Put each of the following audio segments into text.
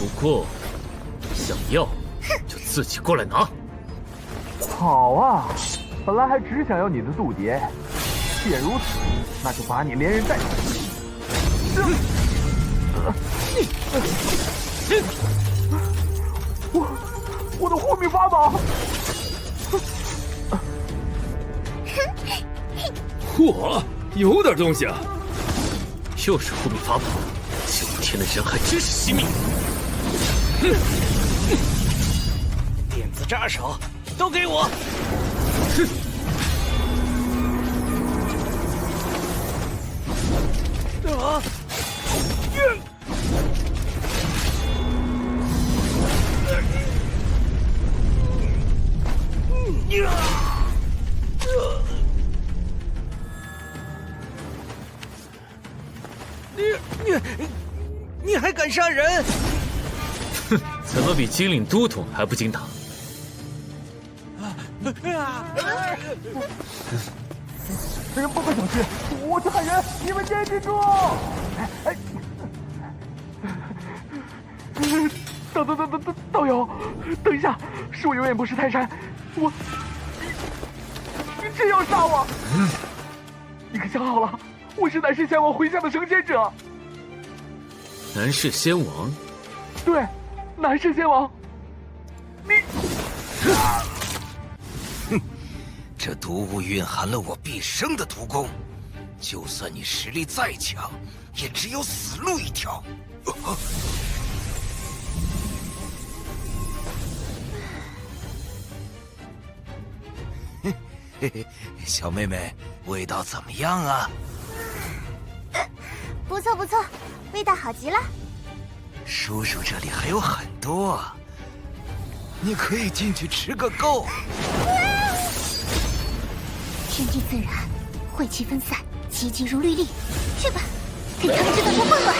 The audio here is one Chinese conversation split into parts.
不过，想要就自己过来拿。好啊，本来还只想要你的度牒，既然如此，那就把你连人带走。我的护命法宝！嚯，有点东西啊！又是护命法宝，9天的人还真是惜命。点子扎手，都给我！啊！你还敢杀人？哼，怎么比金领都统还不经打？人不可小视，我去害人，你们坚持住！道友，等一下，是我有眼不识泰山，你真要杀我？你可想好了？我是南市仙王麾下的承仙者。南市仙王？对，南市仙王。你，哼，这毒物蕴含了我毕生的毒功，就算你实力再强，也只有死路一条。嘿嘿，小妹妹，味道怎么样啊？不错不错，味道好极了。叔叔这里还有很多，你可以进去吃个够。天地自然，晦气分散，积极如律令。去吧，给他们这段多混混。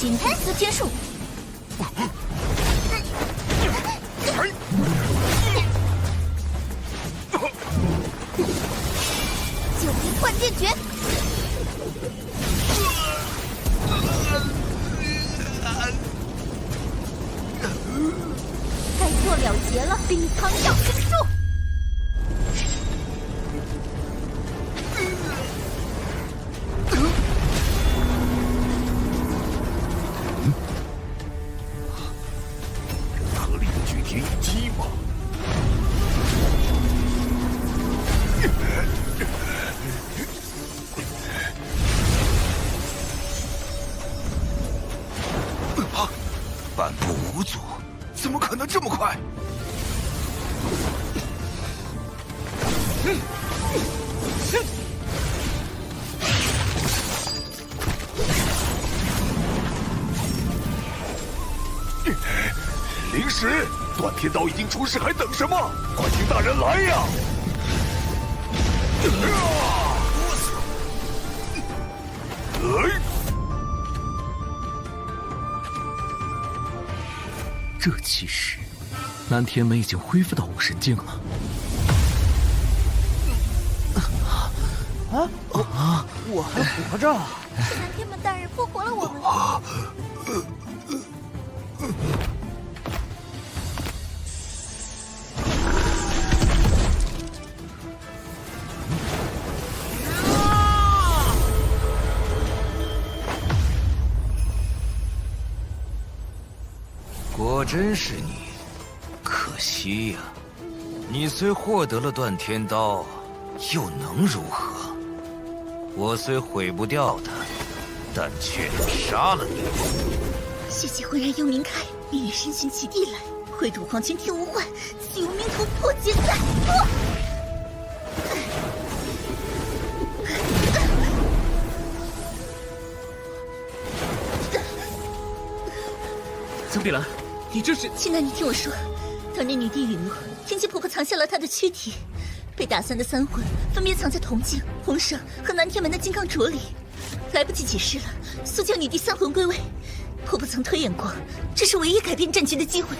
紧拍四天术。九灵幻剑诀。该做了结了，冰苍药之术。特例的巨铁一击吗？半步无阻，怎么可能这么快？灵石，断天刀已经出世，还等什么？快请大人来呀！这其实，南天门已经恢复到武神境了。我还活着。是南天门大人复活了我们。果真是你，可惜呀，你虽获得了断天刀，又能如何？我虽毁不掉它，但却能杀了你。血气浑然幽冥开，命运深寻其地来，秽土黄泉天无患，自有名头破劫在。江碧兰，你这是……青南，你听我说，当年女帝陨落，天机婆婆藏下了她的躯体，被打散的三魂分别藏在铜镜、红绳和南天门的金刚镯里，来不及解释了，速将女帝三魂归位。婆婆曾推演过，这是唯一改变战局的机会。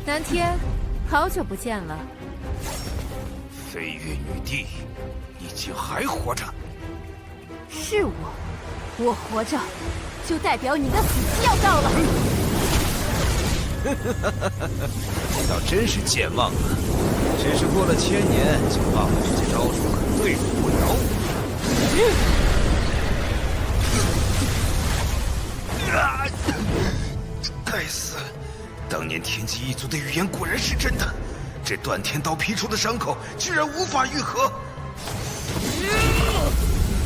南天，好久不见了。飞跃女帝，你竟还活着？是我活着，就代表你的死期要到了。你倒真是健忘了，只是过了1000年就忘了这些招数可对付不了我。该死！当年天机一族的预言果然是真的，这断天刀劈出的伤口居然无法愈合。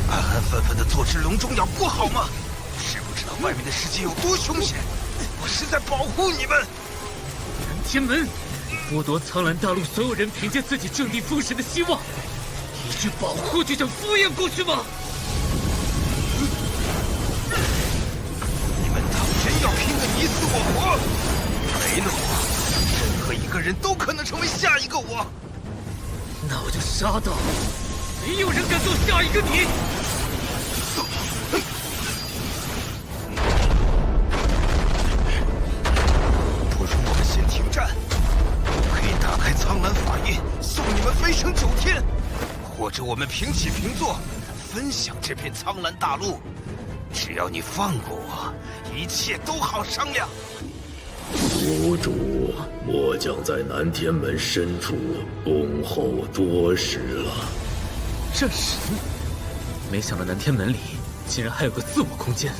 安安分分的坐吃笼中鸟不好吗？知不知道外面的世界有多凶险？我是在保护你们。南天门，剥夺苍兰大陆所有人凭借自己正地封神的希望，一句保护就想敷衍过去吗？你们当真要拼个你死我活？没了我，任何一个人都可能成为下一个我。那我就杀到没有人敢做下一个你！不如我们先停战，我可以打开苍兰法印，送你们飞升9天，或者我们平起平坐，分享这片苍兰大陆。只要你放过我，一切都好商量。吾主末将在南天门深处恭候多时了。这是，没想到南天门里竟然还有个自我空间。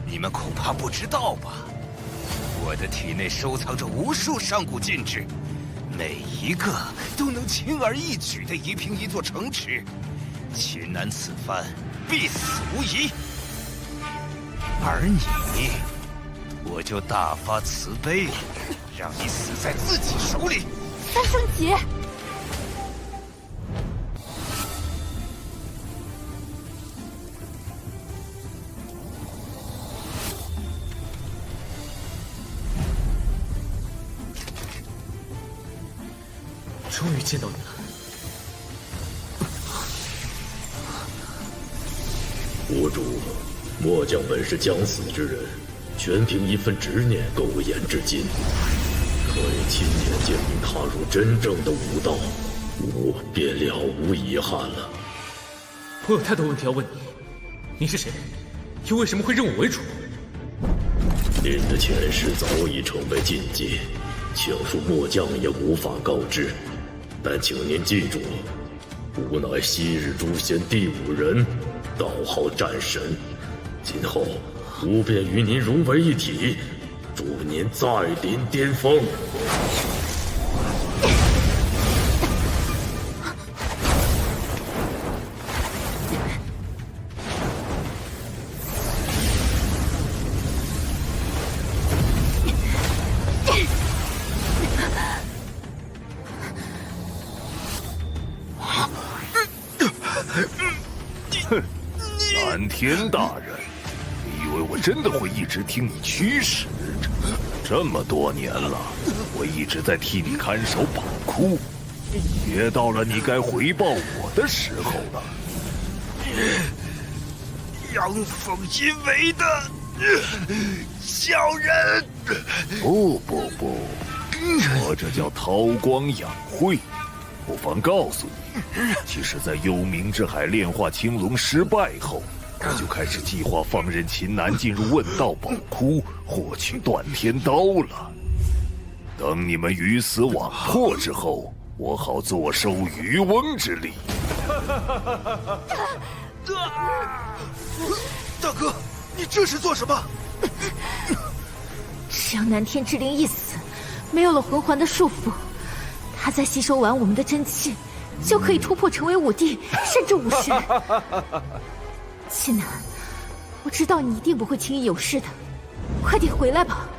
你们恐怕不知道吧？我的体内收藏着无数上古禁制，每一个都能轻而易举地夷平一座城池。秦南此番必死无疑。而你，我就大发慈悲，让你死在自己手里。三生劫。终于见到你了。吾主，末将本是将死之人，全凭一份执念苟延至今。可以亲眼见您踏入真正的武道，吾便了无遗憾了。我有太多问题要问你，你是谁？又为什么会认我为主？您的前世早已成为禁忌，请恕末将也无法告知。但请您记住，吾乃昔日诛仙第5人，道号战神。今后吾便与您融为一体，祝您再临巅峰。南天大人，你以为我真的会一直听你驱使？这么多年了，我一直在替你看守宝窟，也到了你该回报我的时候了。阳奉阴违的小人！不，我这叫韬光养晦。不妨告诉你，其实，在幽冥之海炼化青龙失败后，我就开始计划放任秦南进入问道宝窟，获取断天刀了。等你们鱼死网破之后，我好坐收渔翁之利。大哥，你这是做什么？只要南天之灵一死，没有了魂环的束缚，他再吸收完我们的真气，就可以突破成为武帝，甚至武神。秦南，我知道你一定不会轻易有事的，快点回来吧。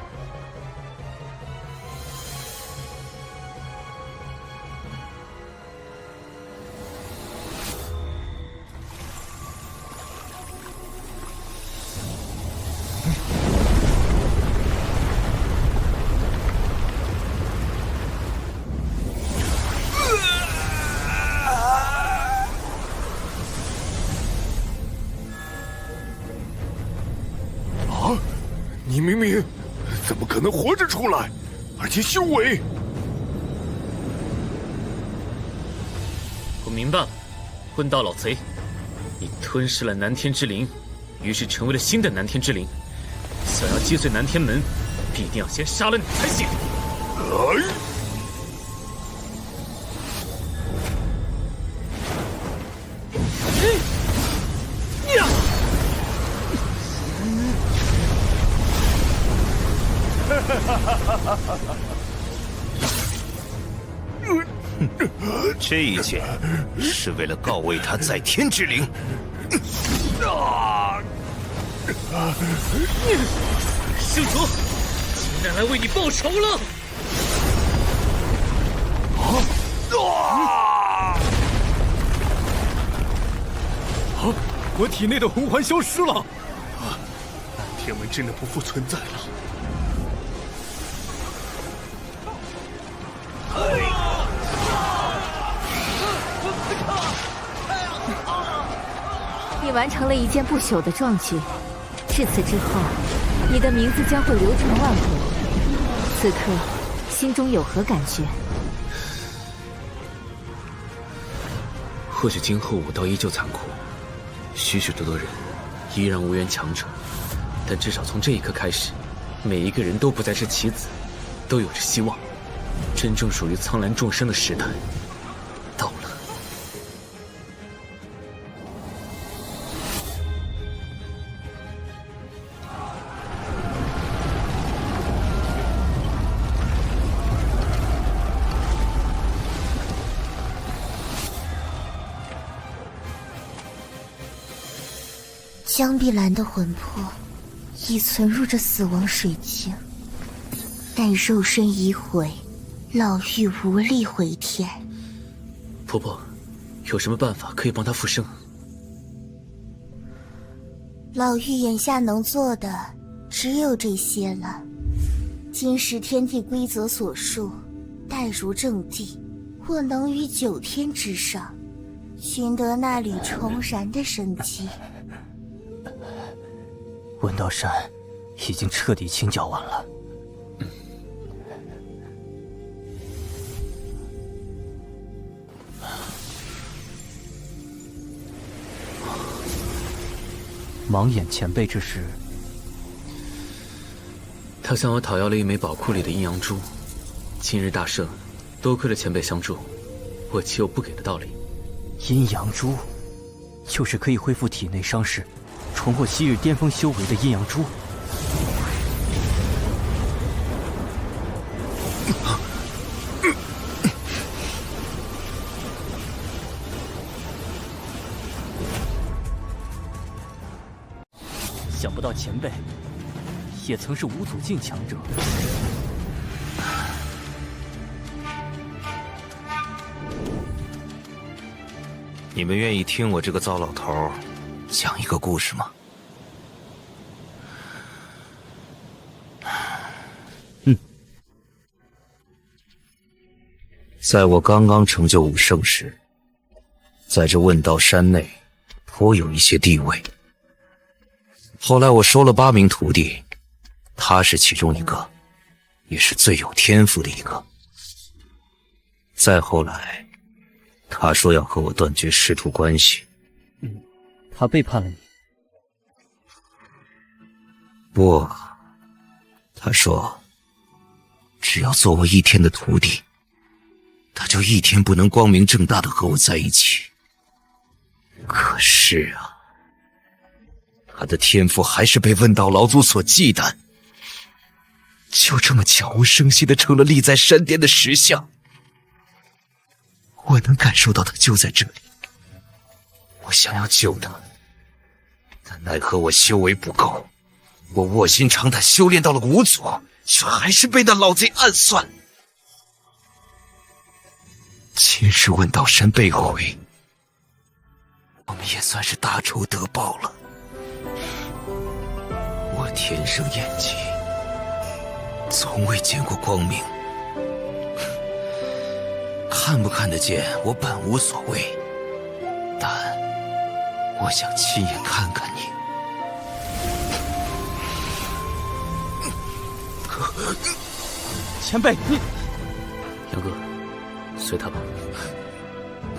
明，怎么可能活着出来？而且修为……我明白了，混道老贼，你吞噬了南天之灵，于是成为了新的南天之灵。想要击碎南天门，必定要先杀了你才行。这一剑是为了告慰他在天之灵。圣主，金丹来为你报仇了！我体内的魂环消失了。天门真的不复存在了。你完成了一件不朽的壮举，至此之后，你的名字将会流传万古。此刻，心中有何感觉？或许今后武道依旧残酷，许多人依然无缘强者，但至少从这一刻开始，每一个人都不再是棋子，都有着希望。真正属于苍兰众生的时代到了。江碧兰的魂魄已存入这死亡水晶，但肉身已毁，老妪无力回天。婆婆，有什么办法可以帮她复生？老妪眼下能做的只有这些了。今时天地规则所述，待入正地，或能于9天之上寻得那缕重燃的生机。文道山已经彻底清剿完了。盲眼前辈之事，他向我讨要了一枚宝库里的阴阳珠，今日大胜，多亏了前辈相助，我岂有不给的道理？阴阳珠，就是可以恢复体内伤势，重获昔日巅峰修为的阴阳珠。想不到前辈也曾是无祖境强者。你们愿意听我这个糟老头讲一个故事吗？在我刚刚成就武圣时，在这问道山内颇有一些地位。后来我收了8名徒弟，他是其中一个，也是最有天赋的一个。再后来，他说要和我断绝师徒关系。他背叛了你？不，他说只要做我1天的徒弟，他就1天不能光明正大的和我在一起。可是啊，他的天赋还是被问道老祖所忌惮，就这么悄无声息的成了立在山巅的石像。我能感受到他就在这里，我想要救他，但奈何我修为不够，我卧薪尝胆修炼到了5祖，却还是被那老贼暗算。今日问道山被毁，我们也算是大仇得报了。我天生眼疾，从未见过光明，看不看得见我本无所谓，但我想亲眼看看你。前辈，你杨哥，随他吧。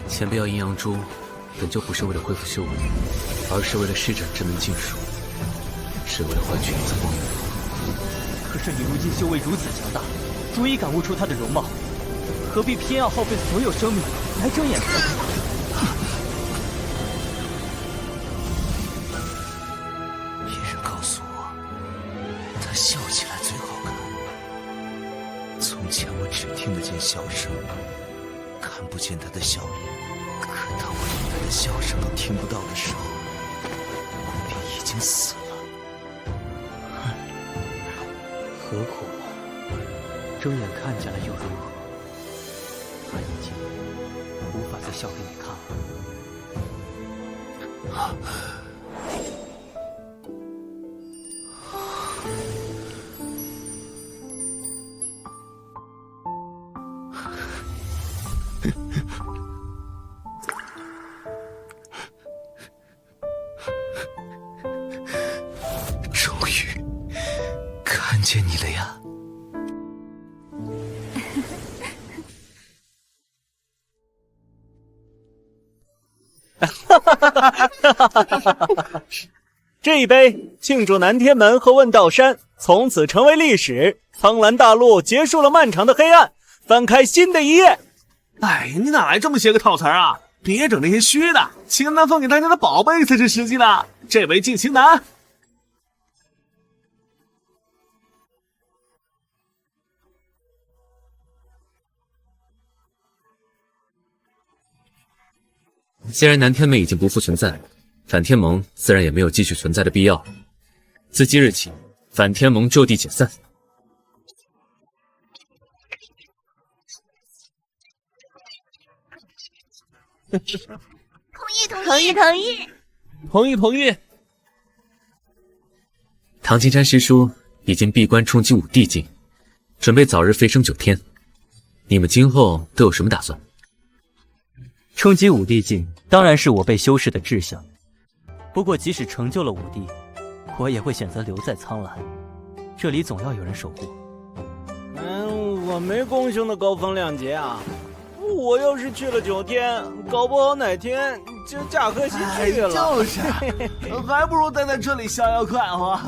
前辈要阴阳珠，本就不是为了恢复修为，而是为了施展这门禁术，是为了换取一丝光明。可是你如今修为如此强大，足以感悟出他的容貌，何必偏要耗费所有生命来睁眼看看他？别人告诉我，他笑起来最好看。从前我只听得见笑声，看不见他的笑脸。可当我连他的笑声都听不到的时候，我便已经死了。何苦？睁眼看见了又如何？他已经无法再笑给你看了。终于看见你了呀！这一杯庆祝南天门和问道山从此成为历史，苍蓝大陆结束了漫长的黑暗，翻开新的一页。哎，你哪来这么些个套词啊？别整那些虚的，情南送给大家的宝贝才是实际的。这位敬情男。既然南天门已经不复存在，反天盟自然也没有继续存在的必要。自即日起，反天盟就地解散。同意。唐金山师叔已经闭关冲击5帝境，准备早日飞升9天。你们今后都有什么打算？冲击5帝境当然是我辈修士的志向，不过即使成就了5帝，我也会选择留在苍蓝，这里总要有人守护。我没公兄的高风亮节啊！我要是去了9天，搞不好哪天就驾鹤西去了。就是，还不如待在这里逍遥快活。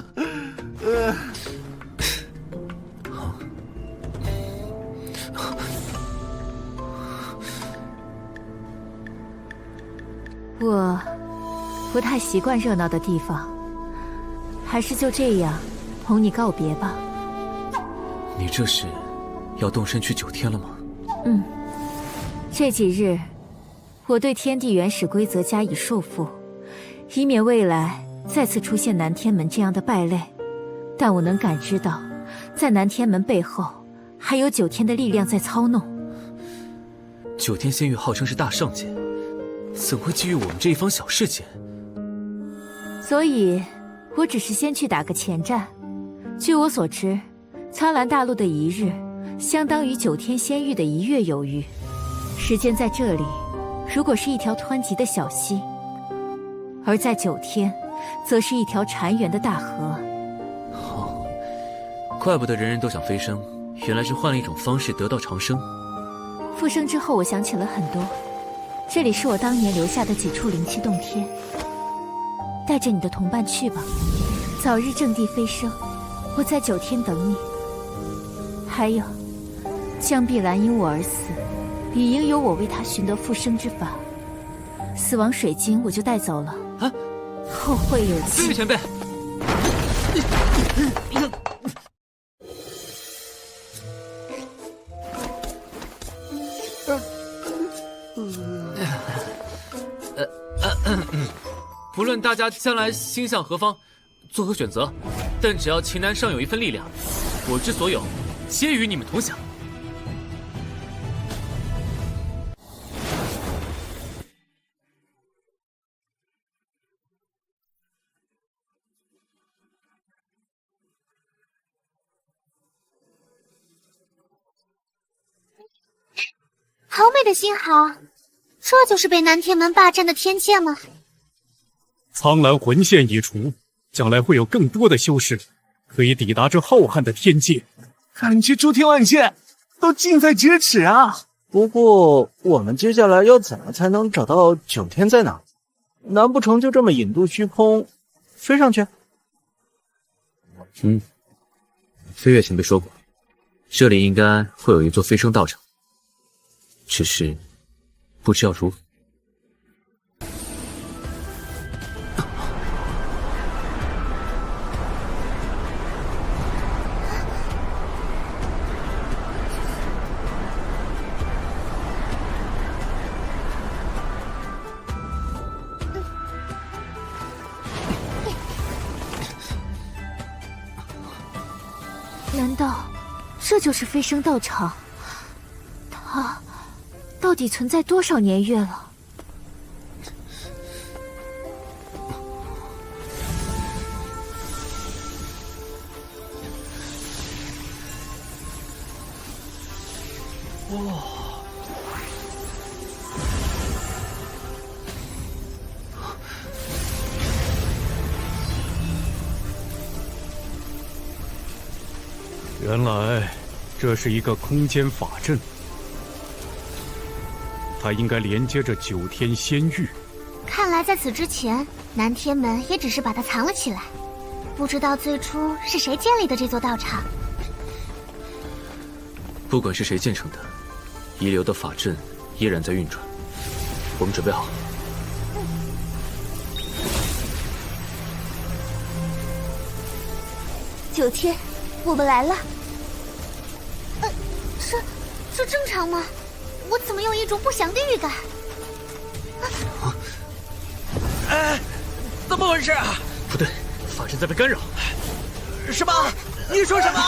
我不太习惯热闹的地方，还是就这样同你告别吧。你这是要动身去9天了吗？这几日我对天地原始规则加以束缚，以免未来再次出现南天门这样的败类。但我能感知到，在南天门背后还有9天的力量在操弄。9天仙域号称是大上界，怎会觊觎我们这一方小世界？所以我只是先去打个前站。据我所知，苍蓝大陆的1日相当于9天仙域的1月有余。时间在这里如果是一条湍急的小溪，而在9天则是一条潺湲的大河。怪不得人人都想飞升，原来是换了一种方式得到长生。复生之后，我想起了很多，这里是我当年留下的几处灵气洞天。带着你的同伴去吧，早日正地飞升，我在9天等你。还有，江碧兰因我而死，理应由我为她寻得复生之法。死亡水晶我就带走了。后会有期。飞羽前辈，不论大家将来心向何方，作何选择，但只要秦南尚有一份力量，我之所有，皆与你们同享。好美的星豪，这就是被南天门霸占的天界吗？苍蓝魂线一除，将来会有更多的修士可以抵达这浩瀚的天界，感觉诸天万界都近在咫尺啊！不过我们接下来要怎么才能找到9天在哪？难不成就这么引渡虚空飞上去？飞跃前辈说过，这里应该会有一座飞升道场，只是不知要如何。难道这就是飞升道场？它到底存在多少年月了？原来这是一个空间法阵，它应该连接着9天仙域。看来在此之前，南天门也只是把它藏了起来，不知道最初是谁建立的这座道场。不管是谁建成的，遗留的法阵依然在运转。我们准备好。9天，我们来了。这正常吗？我怎么有一种不祥的预感？怎么回事啊？不对，法阵在被干扰。什么？你说什么？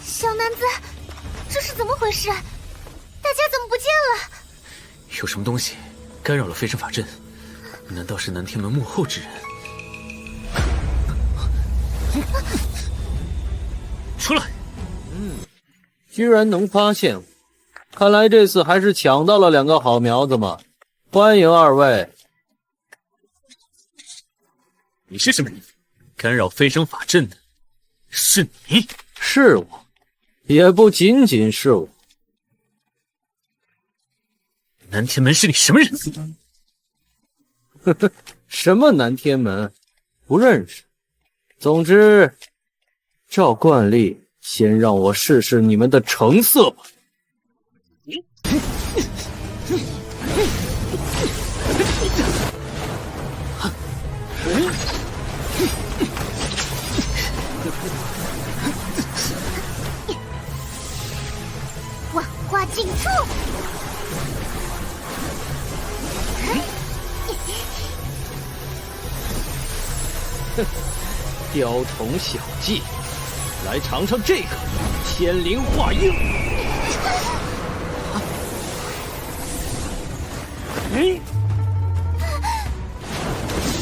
小男子，这是怎么回事？大家怎么不见了？有什么东西干扰了飞升法阵？难道是南天门幕后之人？出来！居然能发现我，看来这次还是抢到了2个好苗子嘛！欢迎2位。你是什么人？干扰飞升法阵的是你？是我，也不仅仅是我。南天门是你什么人？呵呵，什么南天门？不认识。总之，照惯例，先让我试试你们的成色吧。万花尽处。雕虫小技，来尝尝这个天灵化鹰。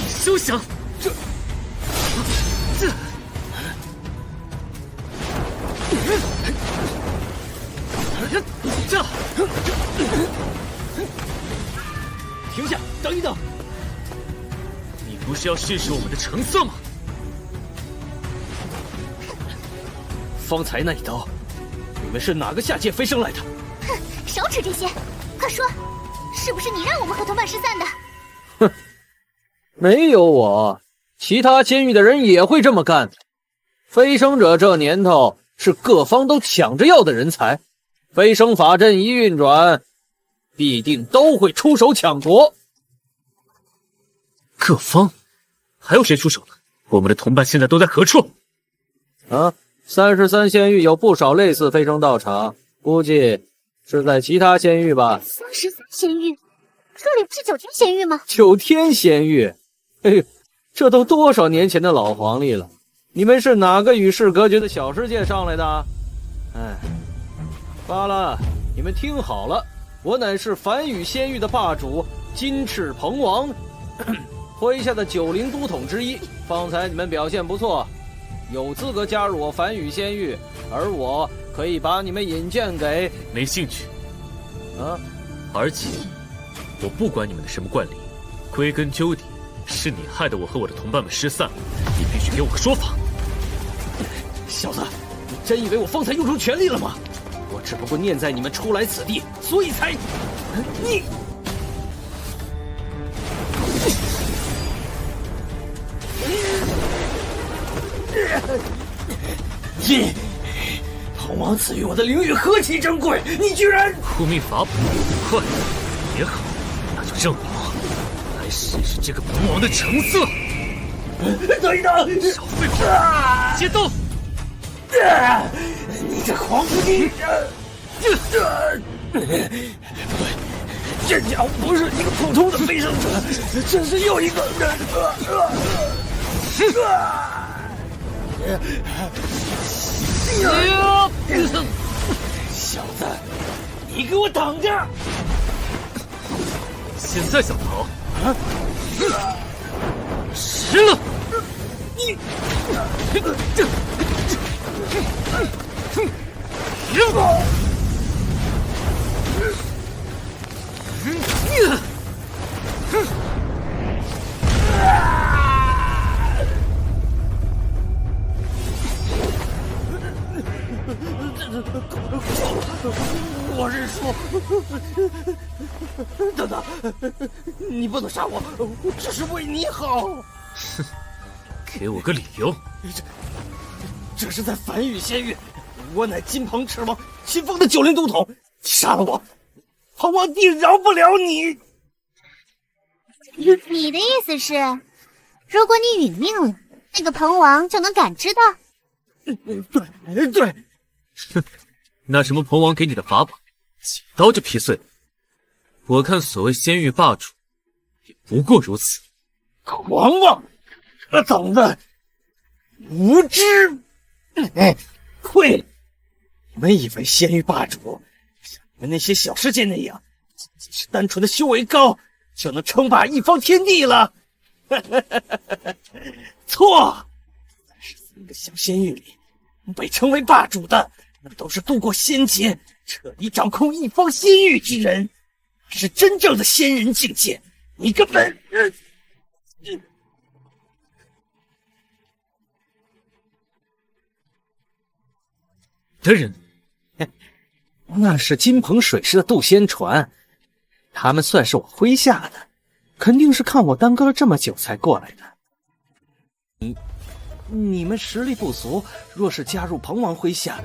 休想！停下，等一等！你不是要试试我们的成色吗？方才那一刀，你们是哪个下界飞升来的？哼，少指这些，快说，是不是你让我们合同办失散的？哼，没有我，其他监狱的人也会这么干。飞升者这年头是各方都抢着要的人才，飞升法阵一运转，必定都会出手抢夺。各方还有谁出手呢？我们的同伴现在都在何处？啊，33仙域有不少类似飞升道场，估计是在其他仙域吧。33仙域，这里不是9天仙域吗？9天仙域，哎呦，这都多少年前的老黄历了。你们是哪个与世隔绝的小世界上来的？哎，罢了，你们听好了，我乃是梵语仙域的霸主金翅鹏王，麾下的90都统之一。方才你们表现不错，有资格加入我梵语仙域，而我可以把你们引荐给……没兴趣。啊！而且，我不管你们的什么惯例，归根究底，是你害得我和我的同伴们失散了，你必须给我个说法。小子，你真以为我方才用出全力了吗？我只不过念在你们初来此地，所以才……你。你，彭王赐予我的灵域何其珍贵，你居然……护命法宝，快，也好，那就让我来试试这个彭王的成色。等一等，少废话，接刀！你这狂夫你！这家伙不是一个普通的飞升者，这是又一个……小子，你给我等着！现在想逃？啊！迟了！你！我是说，等等，你不能杀我，我只是为你好。哼，给我个理由。这是在梵语仙域，我乃金鹏赤王亲封的90都统，你杀了我，彭王定饶不了你。你的意思是，如果你殒命了，那个彭王就能感知到？对。哼，那什么彭王给你的法宝，几刀就劈碎了。我看所谓仙域霸主，也不过如此。狂妄，何等的无知！亏了！你们以为仙域霸主像你们那些小世界那样，仅仅是单纯的修为高就能称霸一方天地了？错！在13个小仙域里，被称为霸主的，那都是度过仙劫、彻底掌控一方仙域之人，是真正的仙人境界。你根本……的人，那是金鹏水师的渡仙船，他们算是我麾下的，肯定是看我耽搁了这么久才过来的。你们实力不俗，若是加入彭王麾下，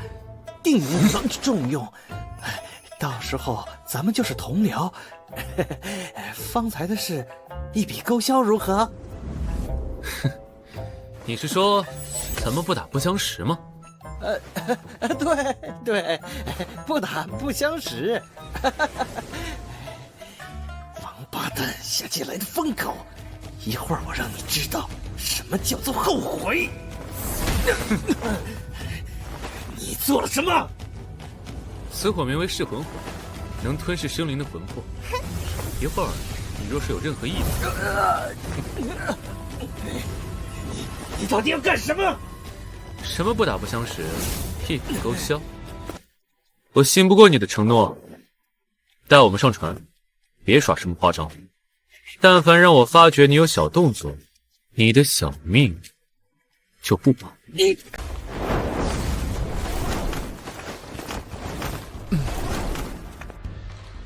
定能重用。到时候咱们就是同僚。方才的事，一笔勾销如何？哼，你是说咱们不打不相识吗？对，不打不相识。王八蛋下界来的疯狗，一会儿我让你知道什么叫做后悔。你做了什么？此火名为噬魂火，能吞噬生灵的魂魄。一会儿你若是有任何异议，你到底要干什么？什么不打不相识，一笔勾销。我信不过你的承诺，带我们上船，别耍什么花招。但凡让我发觉你有小动作，你的小命就不保。你，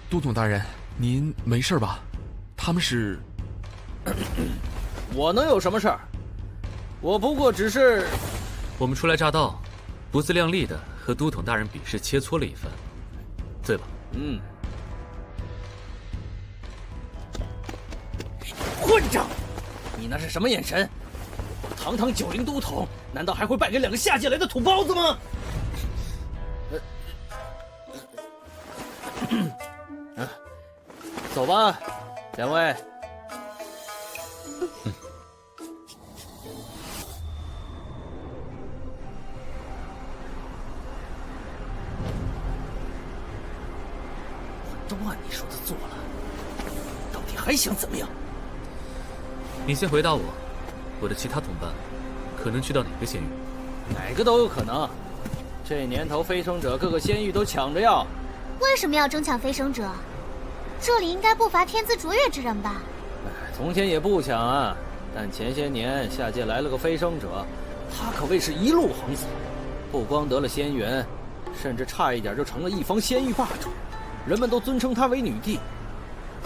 都统大人，您没事吧？他们是……我能有什么事儿？我不过只是……我们初来乍到，不自量力的和都统大人比试切磋了一番，对吧？混账！你那是什么眼神？我堂堂90都统，难道还会败给2个下界来的土包子吗？走吧，两位。我都按你说的做了，到底还想怎么样？你先回答我，我的其他同伴可能去到哪个仙域？哪个都有可能。这年头，飞升者各个仙域都抢着要。为什么要争抢飞升者？这里应该不乏天资卓越之人吧？从前也不抢啊，但前些年下界来了个飞升者，他可谓是一路横扫，不光得了仙缘，甚至差一点就成了一方仙域霸主，人们都尊称他为女帝。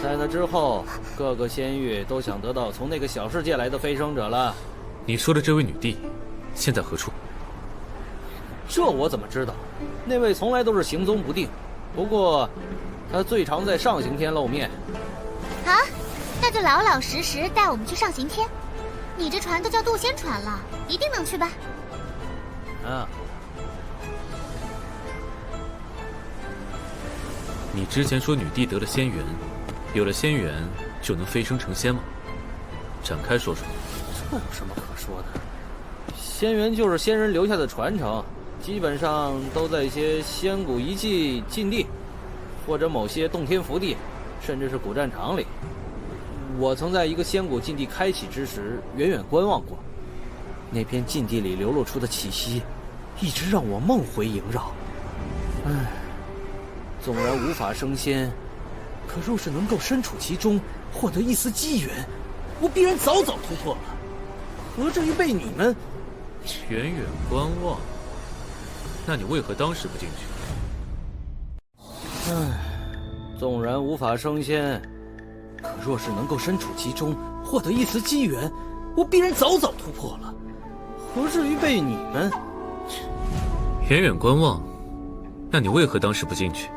在那之后，各个仙域都想得到从那个小世界来的飞升者了。你说的这位女帝，现在何处？这我怎么知道？那位从来都是行踪不定，不过他最常在上行天露面。好，那就老老实实带我们去上行天。你这船都叫渡仙船了，一定能去吧？啊。你之前说女帝得了仙缘，有了仙缘就能飞升成仙吗？展开说说。这有什么可说的？仙缘就是仙人留下的传承，基本上都在一些仙古遗迹禁地，或者某些洞天福地，甚至是古战场里。我曾在一个仙古禁地开启之时，远远观望过，那片禁地里流露出的气息，一直让我梦回萦绕。唉，纵然无法升仙，可若是能够身处其中，获得一丝机缘，我必然早早突破了。何至于被你们远远观望？那你为何当时不进去？唉，纵然无法升仙，可若是能够身处其中，获得一丝机缘，我必然早早突破了。何至于被你们远远观望？那你为何当时不进去？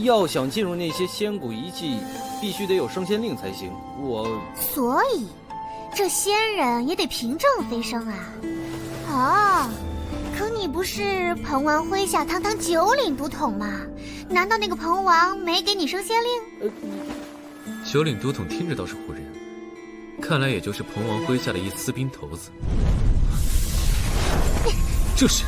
要想进入那些仙古遗迹，必须得有升仙令才行。所以这仙人也得凭证飞升啊。哦，可你不是彭王麾下堂堂9领都统吗？难道那个彭王没给你升仙令？9领都统听着倒是唬人，看来也就是彭王麾下的一私兵头子。这是。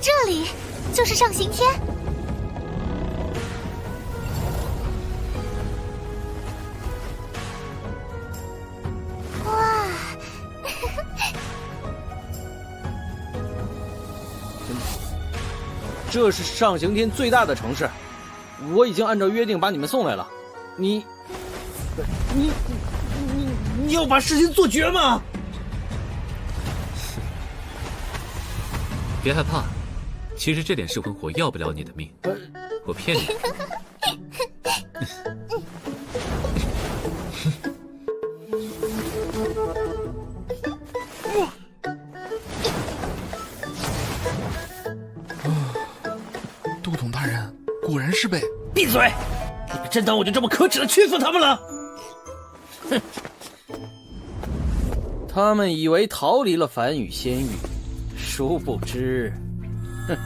这里就是上行天。哇！这是上行天最大的城市，我已经按照约定把你们送来了。你要把事情做绝吗？别害怕，其实这点失魂火要不了你的命，我骗你。都统大人，果然是被……闭嘴！你们真当我就这么可耻的屈服他们了？哼！他们以为逃离了凡羽仙域，殊不知，哼！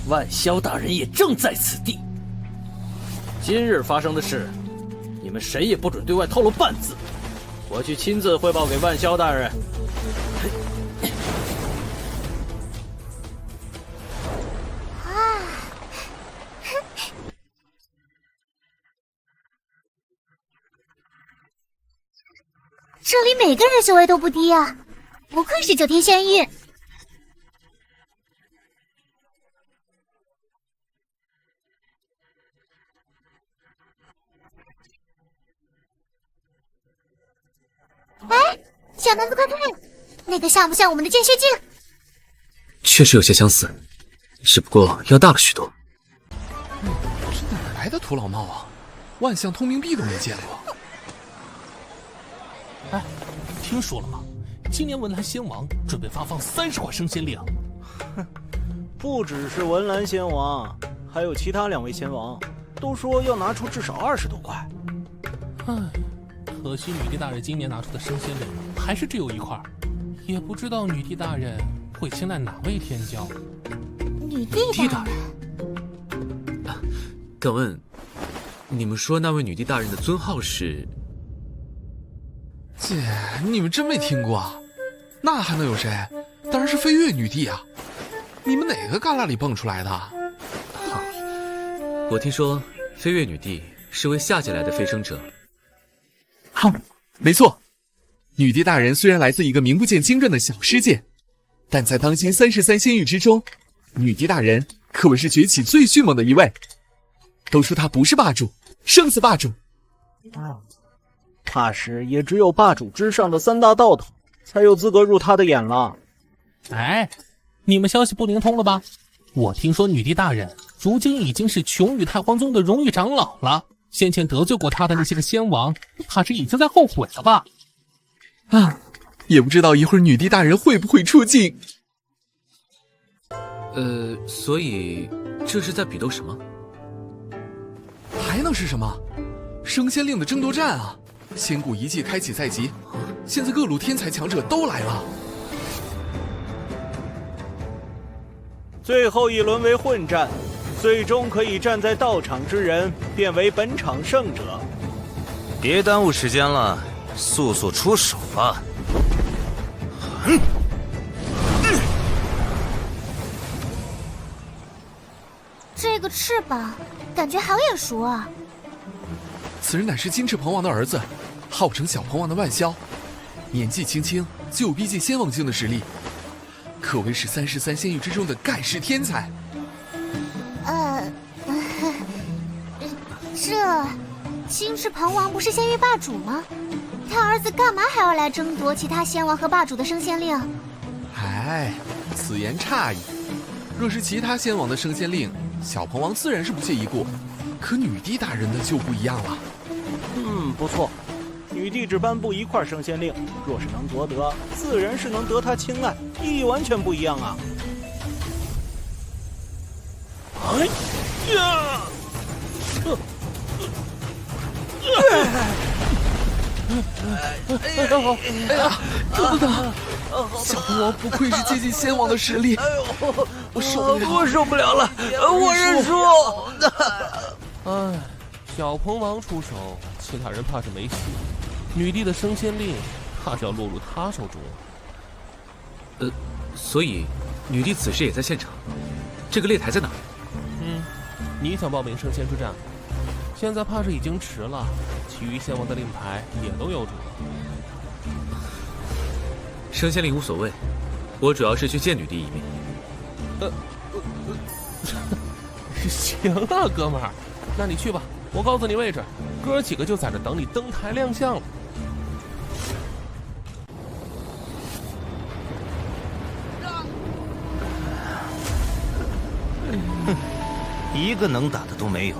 万萧大人也正在此地。今日发生的事，你们谁也不准对外透露半字。我去亲自汇报给万萧大人。这里每个人修为都不低啊，不愧是9天仙域。哎，小男子快看，那个像不像我们的剑血镜？确实有些相似，只不过要大了许多。这哪来的土老帽啊？万象通明壁都没见过。哎，听说了吗？今年文澜仙王准备发放30块升仙令。哼，不只是文澜仙王，还有其他2位仙王，都说要拿出至少20多块。唉，可惜女帝大人今年拿出的升仙令还是只有1块，也不知道女帝大人会青睐哪位天骄。女帝大人，敢问，你们说那位女帝大人的尊号是？姐，你们真没听过啊？那还能有谁？当然是飞跃女帝啊！你们哪个旮旯里蹦出来的？我听说飞跃女帝是位下界来的飞升者。没错，女帝大人虽然来自一个名不见经传的小世界，但在当今33仙域之中，女帝大人可谓是崛起最迅猛的一位。都说她不是霸主，胜似霸主。怕是也只有霸主之上的3大道统才有资格入他的眼了。哎，你们消息不灵通了吧？我听说女帝大人如今已经是琼宇太皇宗的荣誉长老了，先前得罪过他的那些个仙王，怕是已经在后悔了吧？也不知道一会儿女帝大人会不会出镜。所以这是在比斗什么？还能是什么？升仙令的争夺战啊！仙古遗迹开启在即，现在各路天才强者都来了。最后一轮为混战，最终可以站在道场之人便为本场胜者。别耽误时间了，速速出手吧！这个翅膀感觉好眼熟啊！此人乃是金翅鹏王的儿子，号称小鹏王的万霄，年纪轻轻就有逼近仙王境的实力，可谓是33仙域之中的盖世天才。这金翅鹏王不是仙域霸主吗？他儿子干嘛还要来争夺其他仙王和霸主的升仙令？此言差矣。若是其他仙王的升仙令，小鹏王自然是不屑一顾，可女帝大人的就不一样了。不错，女帝只颁布1块升仙令，若是能夺得，自然是能得她青睐，意义完全不一样啊！哎呀！疼的！小鹏王不愧是接近仙王的实力，我受不了，我受不了了，我认输。小鹏王出手，其他人怕是没戏。女帝的升仙令，怕是要落入他手中了。所以女帝此时也在现场，这个擂台在哪？你想报名升仙之战，现在怕是已经迟了。其余仙王的令牌也都有主了。升仙令无所谓，我主要是去见女帝一面。行啊，哥们儿，那你去吧，我告诉你位置，哥几个就在这等你登台亮相了。一个能打的都没有。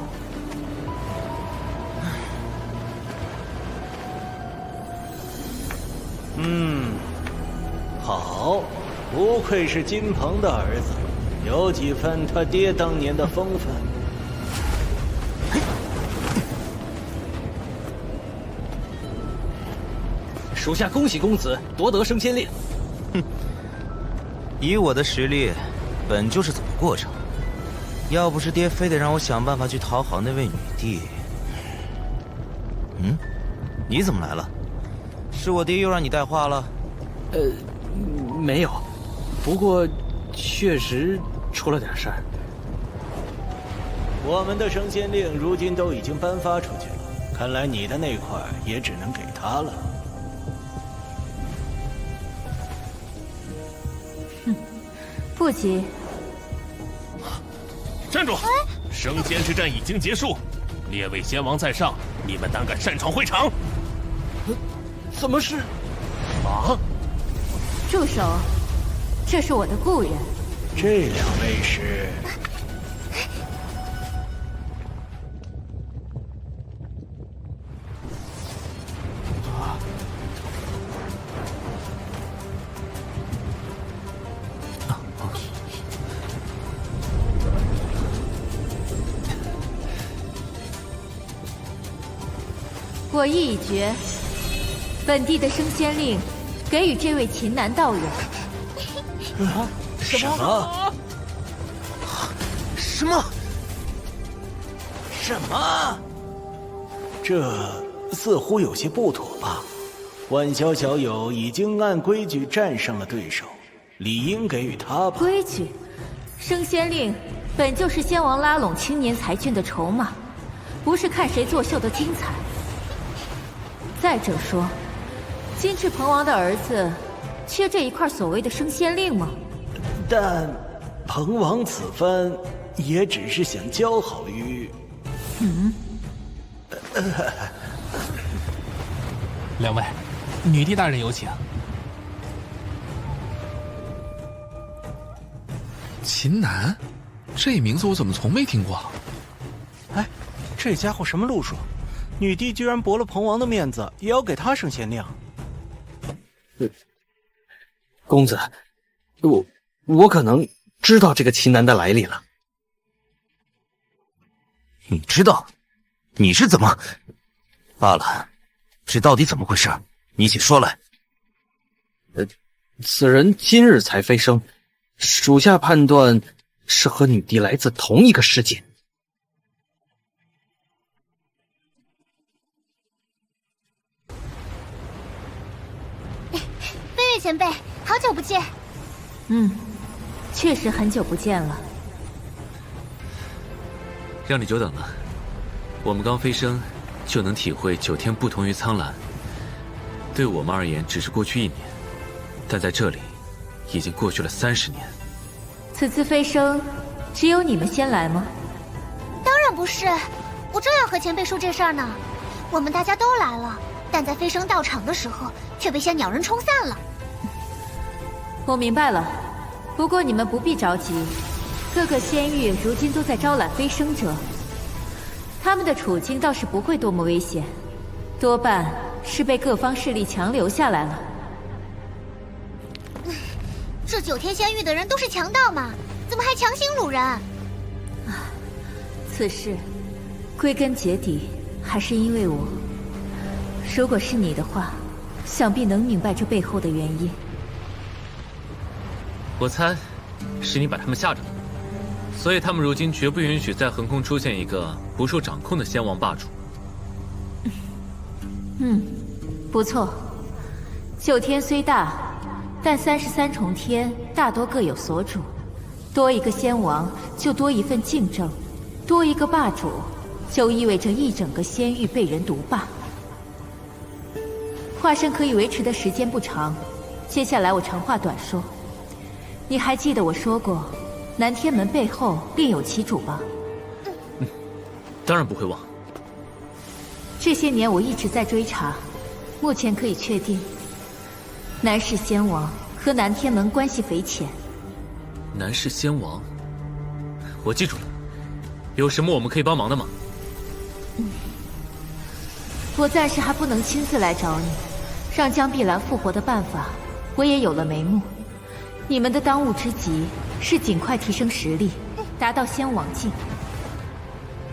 好，不愧是金鹏的儿子，有几分他爹当年的风范。属下恭喜公子夺得升仙令。以我的实力，本就是走个过程。要不是爹非得让我想办法去讨好那位女帝，你怎么来了？是我爹又让你带话了？没有，不过确实出了点事儿。我们的升仙令如今都已经颁发出去了，看来你的那块也只能给他了。不急。站住！升仙之战已经结束，列位仙王在上，你们胆敢擅闯会场？怎么是？住手！这是我的故人。这两位是？我意已决，本地的升仙令给予这位秦南道友。什么？这似乎有些不妥吧？万霄小友已经按规矩战胜了对手，理应给予他吧？规矩？升仙令本就是仙王拉拢青年才俊的筹码，不是看谁作秀的精彩。再者说，金翅鹏王的儿子缺这一块所谓的升仙令吗？但鹏王此番也只是想交好于……两位，女帝大人有请。秦南，这名字我怎么从没听过？哎，这家伙什么路数？女帝居然驳了鹏王的面子，也要给他升仙令。公子，我可能知道这个秦南的来历了。你知道？你是怎么？罢了，这到底怎么回事？你且说来。此人今日才飞升，属下判断是和女帝来自同一个世界。飞月前辈，好久不见。确实很久不见了。让你久等了。我们刚飞升，就能体会9天不同于苍蓝。对我们而言，只是过去1年，但在这里，已经过去了30年。此次飞升，只有你们先来吗？当然不是，我正要和前辈说这事儿呢。我们大家都来了，但在飞升到场的时候，却被些鸟人冲散了。我明白了，不过你们不必着急，各个仙域如今都在招揽飞升者，他们的处境倒是不会多么危险，多半是被各方势力强留下来了。这9天仙域的人都是强盗吗？怎么还强行掳人？此事归根结底还是因为我。如果是你的话，想必能明白这背后的原因。我猜，是你把他们吓着了，所以他们如今绝不允许在横空出现一个不受掌控的仙王霸主。不错。9天虽大，但33重天大多各有所主，多一个仙王就多一份竞争，多一个霸主就意味着一整个仙域被人独霸。化身可以维持的时间不长，接下来我长话短说。你还记得我说过，南天门背后另有其主吧？当然不会忘。这些年我一直在追查，目前可以确定，南市仙王和南天门关系匪浅。南市仙王，我记住了。有什么我们可以帮忙的吗？我暂时还不能亲自来找你，让江碧兰复活的办法，我也有了眉目。你们的当务之急是尽快提升实力，达到仙王境，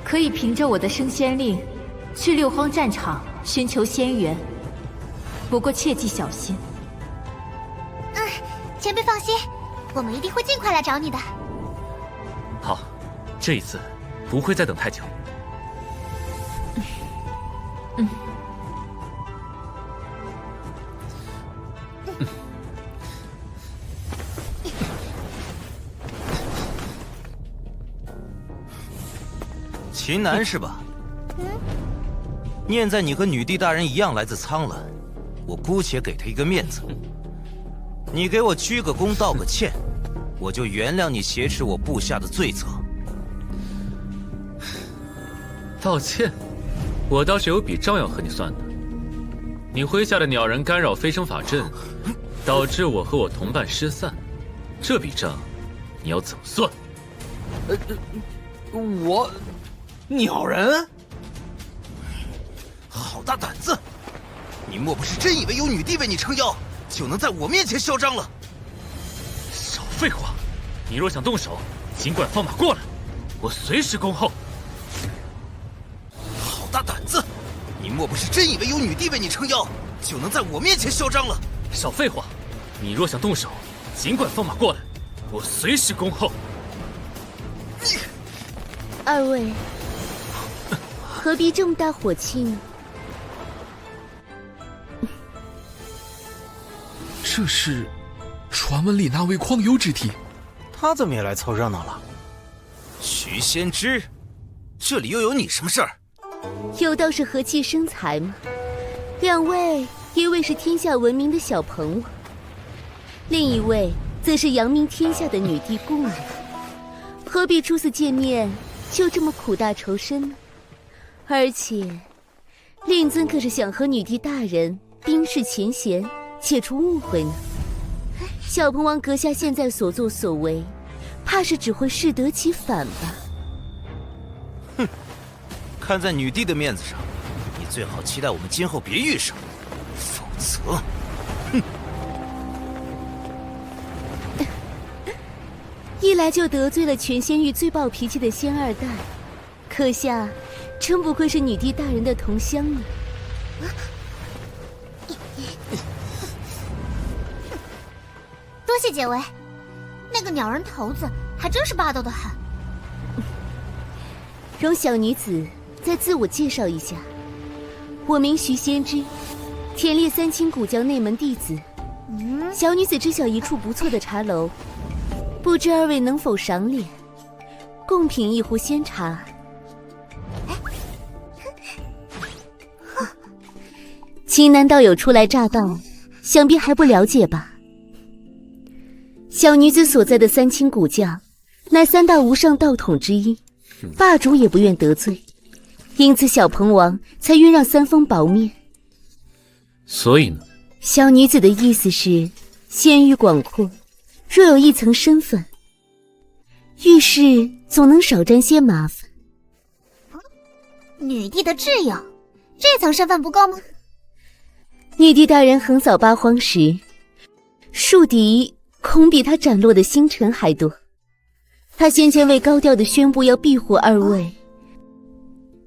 可以凭着我的升仙令，去六荒战场寻求仙源。不过切记小心。前辈放心，我们一定会尽快来找你的。好，这一次不会再等太久。秦南是吧？念在你和女帝大人一样来自苍兰，我姑且给他一个面子。你给我鞠个躬道个歉，我就原谅你挟持我部下的罪责。道歉？我倒是有笔账要和你算的。你麾下的鸟人干扰飞升法阵，导致我和我同伴失散，这笔账你要怎么算？鸟人，好大胆子！你莫不是真以为有女帝为你撑腰，就能在我面前嚣张了？少废话！你若想动手，尽管放马过来，我随时恭候。好大胆子！你莫不是真以为有女帝为你撑腰，就能在我面前嚣张了？少废话！你若想动手，尽管放马过来，我随时恭候。二位何必这么大火气呢？这是传闻里那位旷游之体，他怎么也来凑热闹了？徐先知，这里又有你什么事儿？有道是和气生财嘛。两位，一位是天下闻名的小彭王，另一位则是扬名天下的女帝姑娘。何必初次见面就这么苦大仇深呢？而且，令尊可是想和女帝大人冰释前嫌，解除误会呢。小彭王阁下现在所作所为，怕是只会适得其反吧？哼，看在女帝的面子上，你最好期待我们今后别遇上，否则，哼！一来就得罪了全仙域最暴脾气的仙二代，可下真不愧是女帝大人的同乡呢。多谢解围，那个鸟人头子还真是霸道的很。容小女子再自我介绍一下，我名徐仙芝，田猎三清古教内门弟子。小女子知晓一处不错的茶楼，不知二位能否赏脸，共品一壶仙茶？青南道友初来乍到，想必还不了解吧？小女子所在的三清古教，乃三大无上道统之一，霸主也不愿得罪，因此小彭王才愿让三封薄面。所以呢？小女子的意思是，仙域广阔，若有一层身份，遇事总能少沾些麻烦。女帝的挚友，这层身份不够吗？女帝大人横扫八荒时，树敌恐比她斩落的星辰还多。她先前未高调地宣布要庇护二位，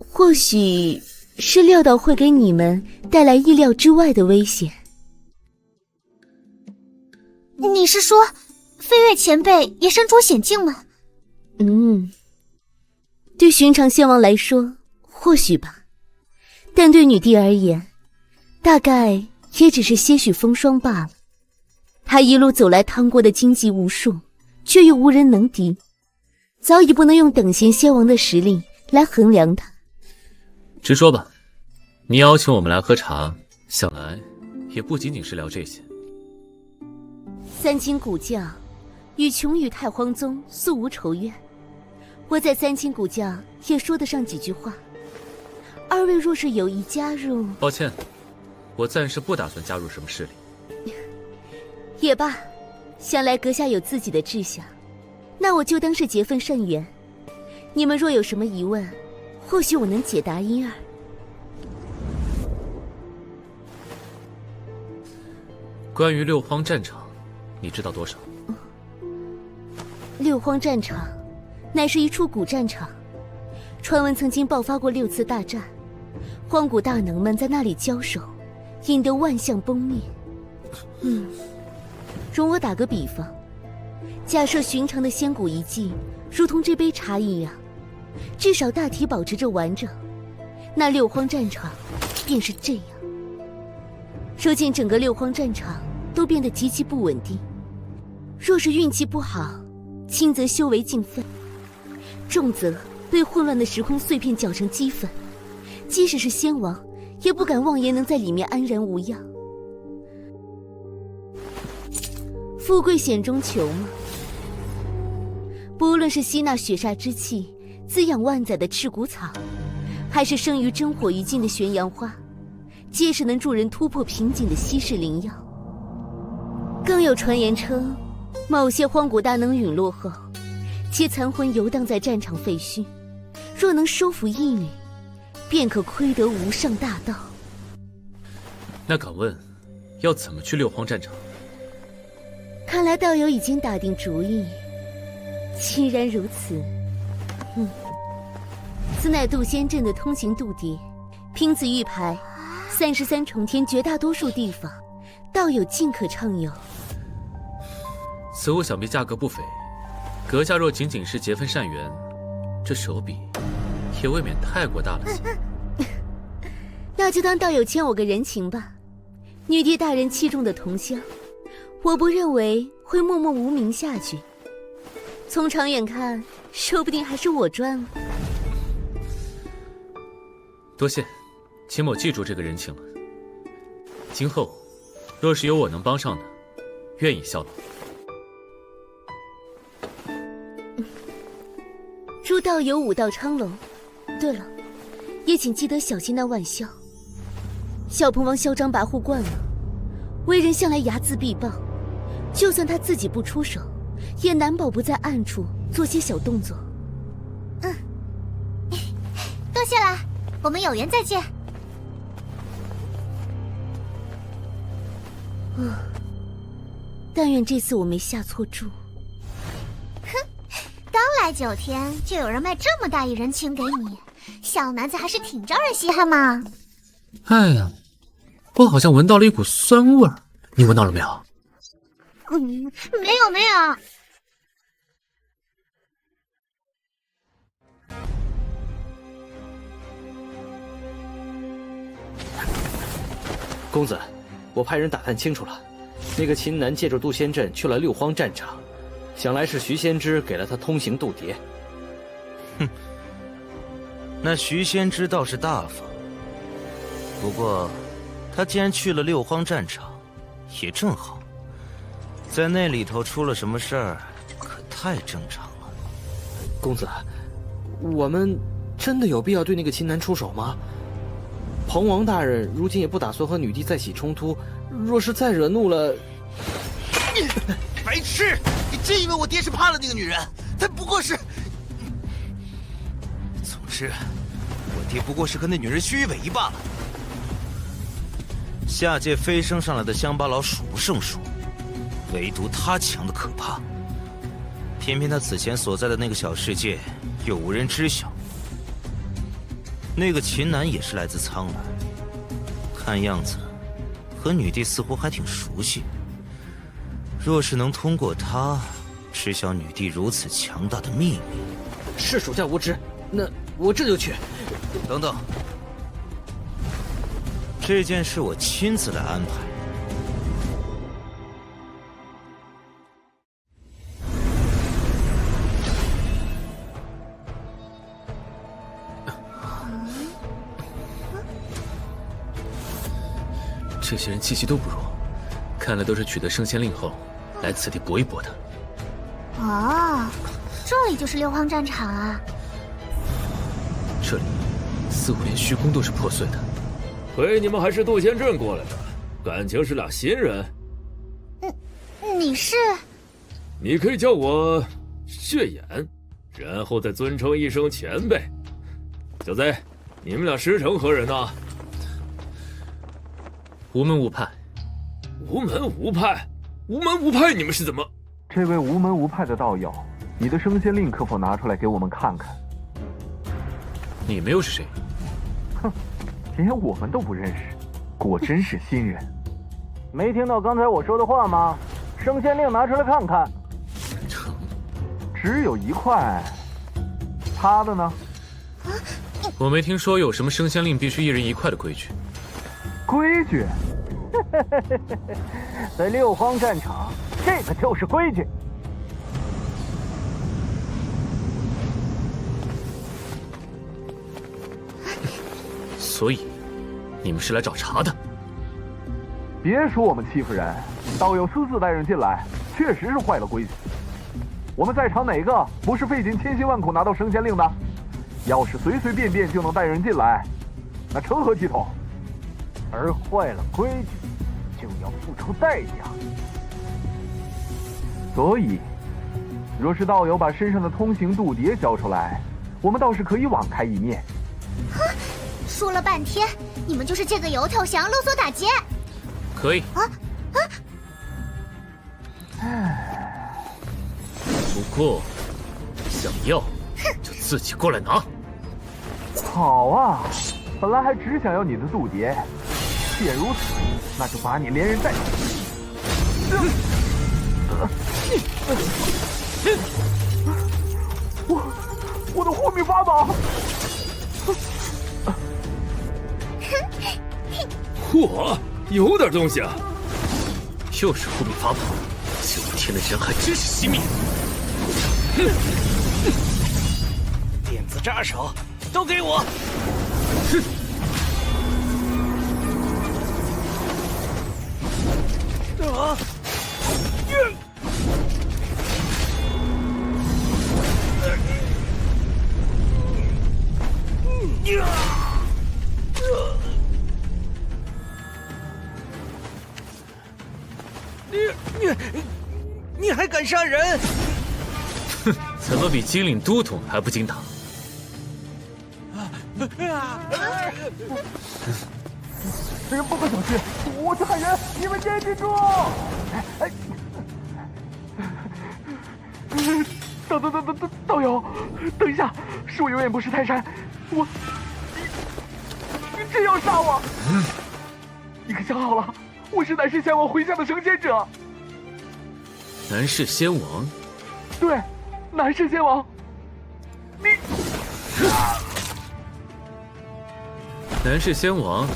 或许是料到会给你们带来意料之外的危险。你是说，飞跃前辈也身处险境吗？对寻常仙王来说，或许吧，但对女帝而言，大概也只是些许风霜罢了。她一路走来趟过的荆棘无数，却又无人能敌，早已不能用等闲仙王的实力来衡量她。直说吧，你邀请我们来喝茶，想来也不仅仅是聊这些。三清古教与琼宇太荒宗素无仇怨，我在三清古教也说得上几句话。二位若是有意加入，抱歉，我暂时不打算加入什么势力。也罢，想来阁下有自己的志向，那我就当是结份善缘。你们若有什么疑问，或许我能解答一二。关于六荒战场，你知道多少？六荒战场乃是一处古战场，传闻曾经爆发过6次大战，荒古大能们在那里交手，引得万象崩灭。容我打个比方，假设寻常的仙古遗迹如同这杯茶一样，至少大体保持着完整，那六荒战场便是这样。如今整个六荒战场都变得极其不稳定，若是运气不好，轻则修为尽废，重则被混乱的时空碎片搅成齑粉，即使是仙王也不敢妄言能在里面安然无恙。富贵险中求嘛，不论是吸纳雪煞之气滋养万载的赤骨草，还是生于真火于境的玄阳花，皆是能助人突破瓶颈的稀世灵药。更有传言称，某些荒古大能陨落后，其残魂游荡在战场废墟，若能收服一女，便可窥得无上大道。那敢问，要怎么去六荒战场？看来道友已经打定主意。既然如此，此乃渡仙镇的通行渡牒，凭此玉牌，33重天绝大多数地方，道友尽可畅游。此物想必价格不菲，阁下若仅仅是结份善缘，这手笔也未免太过大了些。那就当道友欠我个人情吧。女帝大人器重的同乡，我不认为会默默无名下去。从长远看，说不定还是我赚了。多谢，秦某记住这个人情了。今后若是有我能帮上的，愿意效劳。祝道友武道昌隆。对了，也请记得小心那万萧。小鹏王嚣张跋扈惯了，为人向来睚眦必报，就算他自己不出手，也难保不在暗处做些小动作。多谢了，我们有缘再见。但愿这次我没下错注。哼，刚来9天就有人卖这么大一人情给你，小男子还是挺招人稀罕嘛。哎呀，我好像闻到了一股酸味儿，你闻到了没有？没有没有。公子，我派人打探清楚了，那个秦南借着渡仙阵去了六荒战场，想来是徐仙芝给了他通行渡牒。哼，那徐仙芝倒是大方。不过，他既然去了六荒战场，也正好，在那里头出了什么事儿，可太正常了。公子，我们真的有必要对那个秦南出手吗？彭王大人如今也不打算和女帝再起冲突，若是再惹怒了……白痴！你真以为我爹是怕了那个女人？她不过是……总之，我爹不过是和那女人虚伪罢了。下界飞升上来的乡巴佬数不胜数，唯独他强的可怕。偏偏他此前所在的那个小世界又无人知晓。那个秦南也是来自苍兰，看样子和女帝似乎还挺熟悉。若是能通过他知晓女帝如此强大的秘密，是属下无知，那我这就去。等等，这件事我亲自来安排。这些人气息都不弱，看来都是取得升仙令后来此地搏一搏的。哦，这里就是六荒战场啊！这里似乎连虚空都是破碎的。亏你们还是渡仙镇过来的，感情是俩新人。你是？你可以叫我血眼，然后再尊称一声前辈。小子，你们俩师承何人呢？无门无派。无门无派？无门无派，你们是怎么？这位无门无派的道友，你的升仙令可否拿出来给我们看看？你们又是谁？哼，连我们都不认识，果真是新人。没听到刚才我说的话吗？升仙令拿出来看看。只有1块，他的呢？我没听说有什么升仙令必须1人1块的规矩。规矩？在六荒战场，这个就是规矩。所以，你们是来找茬的？别说我们欺负人，道友私自带人进来，确实是坏了规矩。我们在场哪个不是费尽千辛万苦拿到升仙令的？要是随随便便就能带人进来，那成何体统？而坏了规矩，就要付出代价。所以，若是道友把身上的通行渡牒交出来，我们倒是可以网开一面。哼，说了半天，你们就是借个由头想要勒索打劫。可以。不过，想要就自己过来拿。好啊，本来还只想要你的渡牒，既然如此，那就把你连人带起。我的护命法宝！嚯，有点东西啊！又是护命法宝，9天的人还真是惜命。点子扎手，都给我！你还敢杀人？哼，怎么比金领都统还不经打？人不可小觑，我是汉人，你们坚持住！道友，等一下，恕有眼不识泰山，你真要杀我？你可想好了？我是南市仙王麾下的成仙者。南市仙王？对，南市仙王。南市仙王，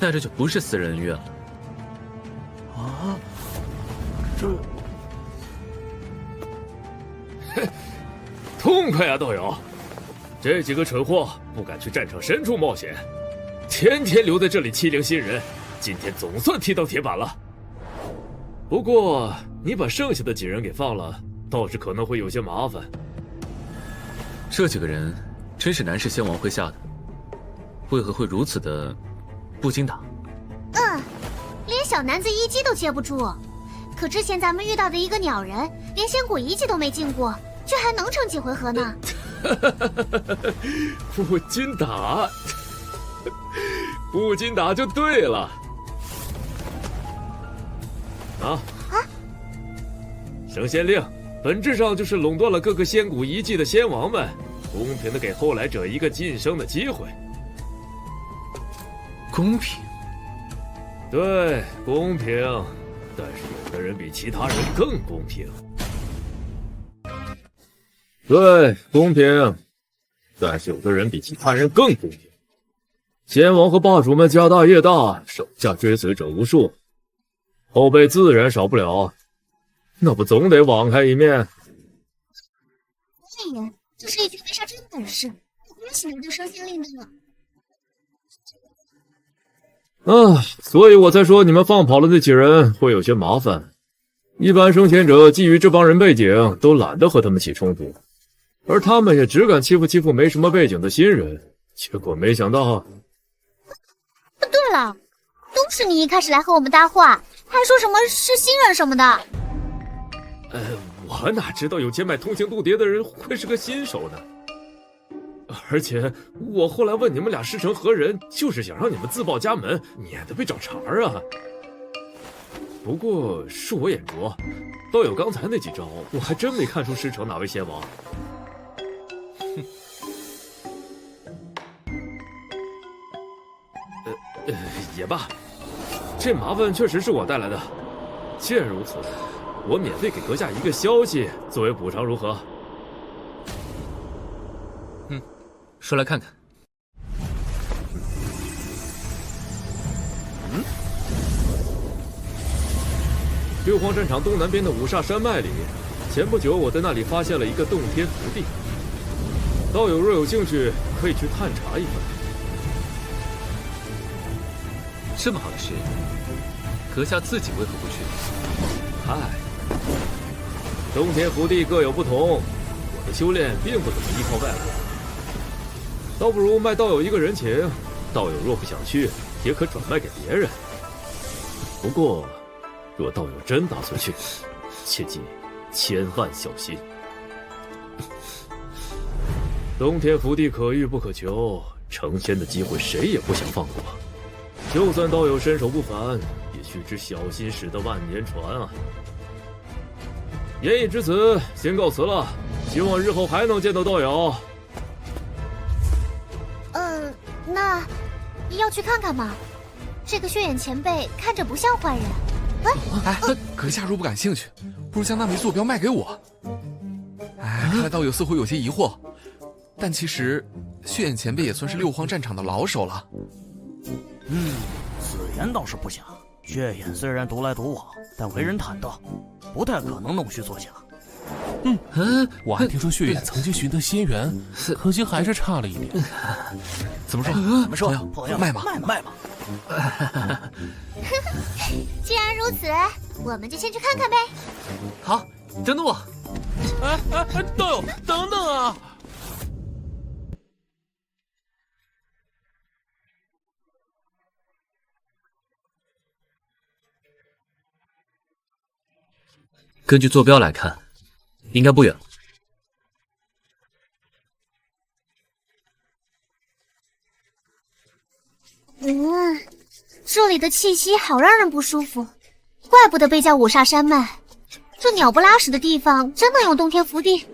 那这就不是私人恩怨了。啊，这，哼，痛快啊，道友！这几个蠢货不敢去战场深处冒险，天天留在这里欺凌新人，今天总算踢到铁板了。不过你把剩下的几人给放了，倒是可能会有些麻烦。这几个人真是南市仙王麾下的，为何会如此的不经打？连小男子一击都接不住。可之前咱们遇到的一个鸟人，连仙骨一击都没进过，这还能撑几回合呢？不经打，不经打就对了。升仙令本质上就是垄断了各个仙骨遗迹的仙王们，公平的给后来者一个晋升的机会。公平？对，公平。但是有的人比其他人更公平。对，公平。但是有的人比其他人更公平。仙王和霸主们家大业大，手下追随者无数，后辈自然少不了。那不总得网开一面？对呀，这是一群没啥真本事，不恭喜你就升仙令的了。所以我才说你们放跑了那几人会有些麻烦。一般升仙者基于这帮人背景，都懒得和他们起冲突，而他们也只敢欺负没什么背景的新人。结果没想到……对了，都是你一开始来和我们搭话，还说什么是新人什么的。我哪知道有钱买通情渡牒的人会是个新手呢？而且我后来问你们俩师承何人，就是想让你们自报家门，免得被找茬啊。不过恕我眼拙，道友刚才那几招，我还真没看出师承哪位仙王。也罢，这麻烦确实是我带来的。既然如此，我免费给阁下一个消息作为补偿，如何？说来看看。六荒战场东南边的五煞山脉里，前不久我在那里发现了一个洞天福地。道友若有兴趣，可以去探查一番。这么好的事，阁下自己为何不去？嗨，洞天福地各有不同，我的修炼并不怎么依靠外力。倒不如卖道友一个人情，道友若不想去，也可转卖给别人。不过，若道友真打算去，切记千万小心。洞天福地可遇不可求，成仙的机会谁也不想放过。就算道友身手不凡，也须知小心驶得万年船啊！言已至此，先告辞了，希望日后还能见到道友。那要去看看吗？这个血眼前辈看着不像坏人。阁下若不感兴趣，不如将那枚坐标卖给我。看来道友似乎有些疑惑，但其实血眼前辈也算是六荒战场的老手了。此言倒是不假。血眼虽然独来独往，但为人坦荡，不太可能弄虚作假。我还听说血眼曾经寻得仙缘，可惜还是差了一点。怎么说？怎么说？朋友，卖吗？卖吗？既然如此，我们就先去看看呗。好，等等我。道友，等等啊！根据坐标来看，应该不远了。这里的气息好让人不舒服，怪不得被叫五煞山脉。这鸟不拉屎的地方，真能有洞天福地？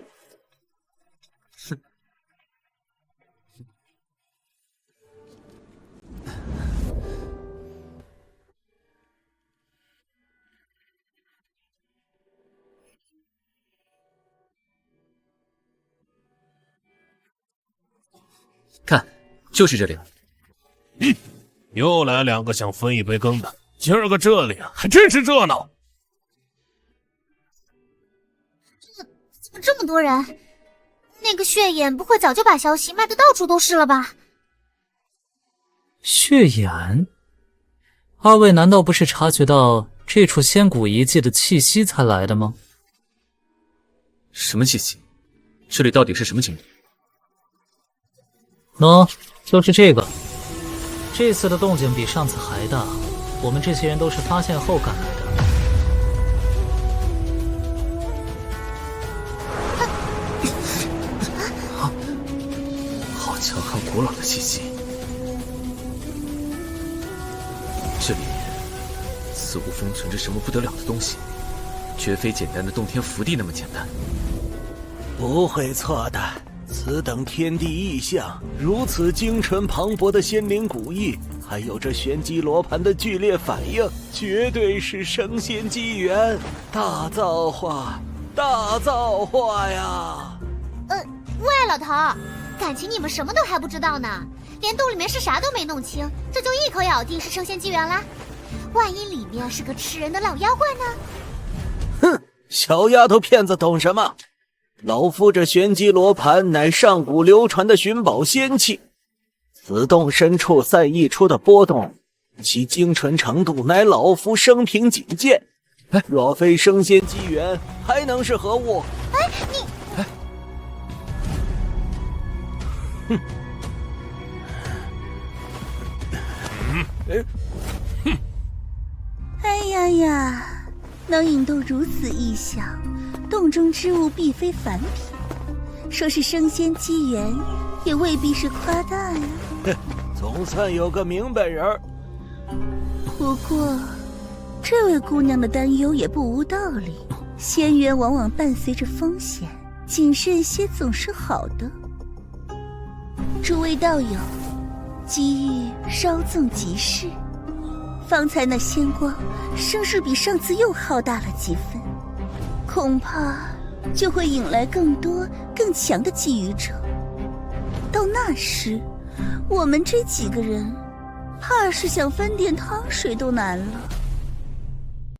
看，就是这里。又来2个想分一杯羹的，今儿个这里还真是热闹。怎么这么多人？那个血眼不会早就把消息卖得到处都是了吧？血眼，二位难道不是察觉到这处仙古遗迹的气息才来的吗？什么气息？这里到底是什么情喏，况？就是这个。这次的动静比上次还大，我们这些人都是发现后赶来的。好强悍古老的气息，这里面似乎封存着什么不得了的东西，绝非简单的洞天福地那么简单。不会错的。此等天地异象，如此精纯磅礴的仙灵古意，还有这玄机罗盘的剧烈反应，绝对是升仙机缘，大造化，大造化呀！喂，老头，感情你们什么都还不知道呢，连洞里面是啥都没弄清，这就一口咬定是升仙机缘啦？万一里面是个吃人的老妖怪呢？哼，小丫头片子懂什么？老夫这玄机罗盘乃上古流传的寻宝仙器，此洞深处散溢出的波动，其精纯程度乃老夫生平仅见。若非升仙机缘，还能是何物？哎呀呀，能引动如此异象，洞中之物必非凡品，说是升仙机缘，也未必是夸大呀。总算有个明白人。不过，这位姑娘的担忧也不无道理。仙缘往往伴随着风险，谨慎些总是好的。诸位道友，机遇稍纵即逝。方才那仙光，声势比上次又浩大了几分，恐怕就会引来更多更强的觊觎者。到那时，我们这几个人，怕是想分点汤水都难了。